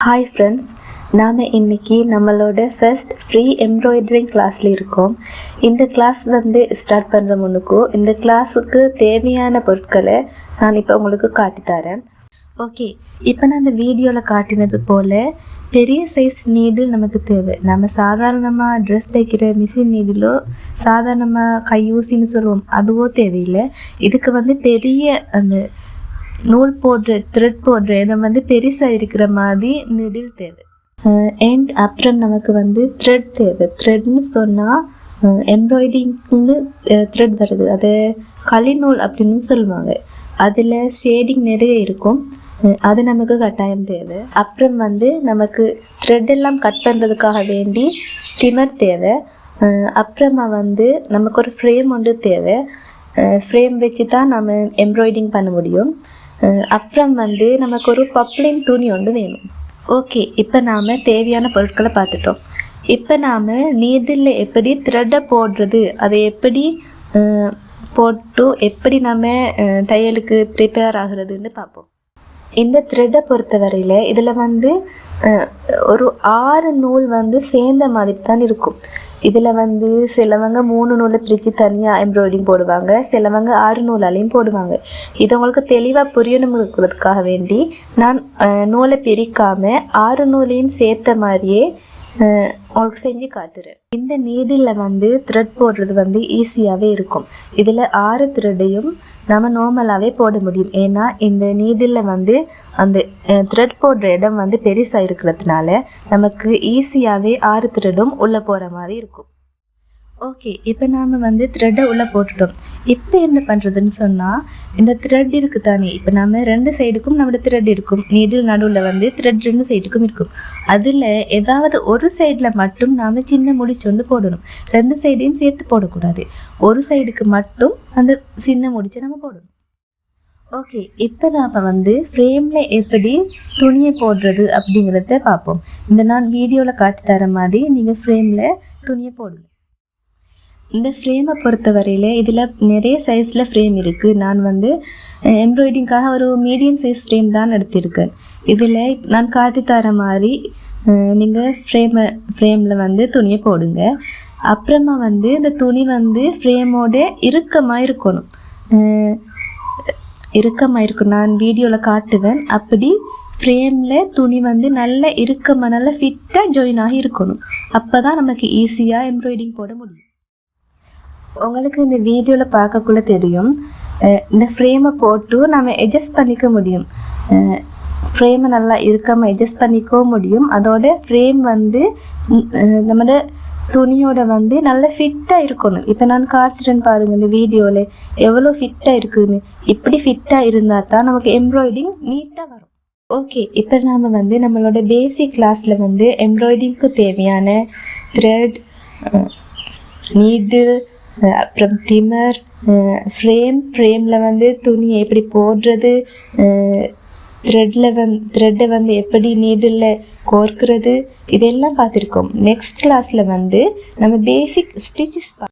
Hi friends, நாம் இன்றைக்கி நம்மளோட ஃபர்ஸ்ட் ஃப்ரீ எம்ப்ராய்டரிங் கிளாஸில் இருக்கோம். இந்த கிளாஸ் ஸ்டார்ட் பண்ணுற முன்னுக்கும் இந்த கிளாஸுக்கு தேவையான பொருட்களை நான் இப்போ உங்களுக்கு காட்டித்தரேன். ஓகே, இப்போ நான் இந்த வீடியோவில் காட்டினது போல் பெரிய சைஸ் நீடில் நமக்கு தேவை. நம்ம சாதாரணமாக ட்ரெஸ் தைக்கிற மிஷின் நீடிலோ சாதாரணமாக கையூசின்னு சொல்லுவோம், அதுவோ தேவையில்லை. இதுக்கு பெரிய அந்த நூல் போடுற த்ரெட் போடுற இடம் பெருசாக இருக்கிற மாதிரி நீடில் தேவை. அண்ட் அப்புறம் நமக்கு த்ரெட் தேவை. த்ரெட்னு சொன்னால் எம்ப்ராய்டிங்னு த்ரெட் வருது, அதை களிநூல் அப்படின்னு சொல்லுவாங்க. அதில் ஷேடிங் நிறைய இருக்கும், அது நமக்கு கட்டாயம் தேவை. அப்புறம் நமக்கு த்ரெட் எல்லாம் கட் பண்ணுறதுக்காக வேண்டி திமர் தேவை. அப்புறமா நமக்கு ஒரு ஃப்ரேம் ஒன்று தேவை. ஃப்ரேம் வச்சு தான் நம்ம எம்ப்ராய்டிங் பண்ண முடியும். அப்புறம் நமக்கு ஒரு பப்ளின் துணி ஒன்று வேணும். ஓகே, இப்போ நாம் தேவையான பொருட்களை பார்த்துட்டோம். இப்போ நாம் நீடில் எப்படி த்ரெட்டை போடுறது, அதை எப்படி போட்டு எப்படி நம்ம தையலுக்கு ப்ரிப்பேர் ஆகுறதுன்னு பார்ப்போம். இந்த த்ரெட்டை பொறுத்த வரையில் இதில் ஒரு 6 நூல் சேர்ந்த மாதிரி தான் இருக்கும். இதில் சிலவங்க 3 நூலை பிரித்து தனியாக எம்ப்ராய்டிங் போடுவாங்க, சிலவங்க 6 நூலாலையும் போடுவாங்க. இது உங்களுக்கு தெளிவாக புரியணும் இருக்கிறதுக்காக வேண்டி நான் நூலை பிரிக்காமல் 6 நூலையும் சேர்த்த மாதிரியே உங்களுக்கு செஞ்சு காட்டுறேன். இந்த நீடில் த்ரெட் போடுறது ஈஸியாகவே இருக்கும். இதில் 6 த்ரெட்டையும் நம்ம நார்மலாகவே போட முடியும். ஏன்னா இந்த நீடில் அந்த த்ரெட் போடுற இடம் பெருசாக இருக்கிறதுனால நமக்கு ஈஸியாகவே 6 த்ரெட்டும் உள்ளே போகிற மாதிரி இருக்கும். ஓகே, இப்போ நாம் த்ரெட்டை உள்ளே போட்டுட்டோம். இப்போ என்ன பண்ணுறதுன்னு சொன்னால், இந்த த்ரெட் இருக்குது தானே, இப்போ நம்ம 2 சைடுக்கும் நம்மளோட த்ரெட் இருக்கும். நீடில் நடுவில் த்ரெட் 2 சைடுக்கும் இருக்கும். அதில் ஏதாவது ஒரு சைடில் மட்டும் நாம் சின்ன முடிச்சு போடணும். 2 சைடையும் சேர்த்து போடக்கூடாது. ஒரு சைடுக்கு மட்டும் அந்த சின்ன முடிச்சு நம்ம போடணும். ஓகே, இப்போ நாம் ஃப்ரேமில் எப்படி துணியை போடுறது அப்படிங்கிறத பார்ப்போம். இந்த நான் வீடியோவில் காட்டி தர மாதிரி நீங்கள் ஃப்ரேமில் துணியை போடுங்க. இந்த ஃப்ரேமை பொறுத்த வரையில் இதில் நிறைய சைஸில் ஃப்ரேம் இருக்குது. நான் எம்ப்ராய்டிங்காக ஒரு மீடியம் சைஸ் ஃப்ரேம் தான் எடுத்திருக்கேன். இதில் நான் காட்டி தர மாதிரி நீங்கள் ஃப்ரேமில் துணியை போடுங்க. அப்புறமா இந்த துணி ஃப்ரேமோட இறுக்கமாக இருக்கணும். நான் வீடியோவில் காட்டுவேன். அப்படி ஃப்ரேமில் துணி நல்ல இறுக்கமாக நல்ல ஃபிட்டாக ஜாயின் ஆகி இருக்கணும். அப்போ தான் நமக்கு ஈஸியாக எம்ப்ராய்டிங் போட முடியும். உங்களுக்கு இந்த வீடியோவில் பார்க்கக்குள்ள தெரியும், இந்த ஃப்ரேமை போட்டு நம்ம அட்ஜஸ்ட் பண்ணிக்க முடியும். ஃப்ரேமை நல்லா இறுக்கமாக அட்ஜஸ்ட் பண்ணிக்கவும் முடியும். அதோட ஃப்ரேம் நம்மளோட துணியோட நல்லா ஃபிட்டாக இருக்கணும். இப்போ நான் காட்டுறேன்னு பாருங்கள், இந்த வீடியோவில் எவ்வளோ ஃபிட்டாக இருக்குதுன்னு. இப்படி ஃபிட்டாக இருந்தால் தான் நமக்கு எம்ப்ராய்டிங் நீட்டாக வரும். ஓகே, இப்போ நாம் நம்மளோட பேசிக் கிளாஸில் எம்ப்ராய்டிங்க்கு தேவையான த்ரெட், நீடில், அப்புறம் திமர், ஃப்ரேமில் துணியை எப்படி போடுறது, த்ரெட்டை எப்படி நீடில் கோர்க்கிறது, இதெல்லாம் பார்த்துருக்கோம். நெக்ஸ்ட் கிளாஸில் நம்ம பேசிக் ஸ்டிச்சஸ்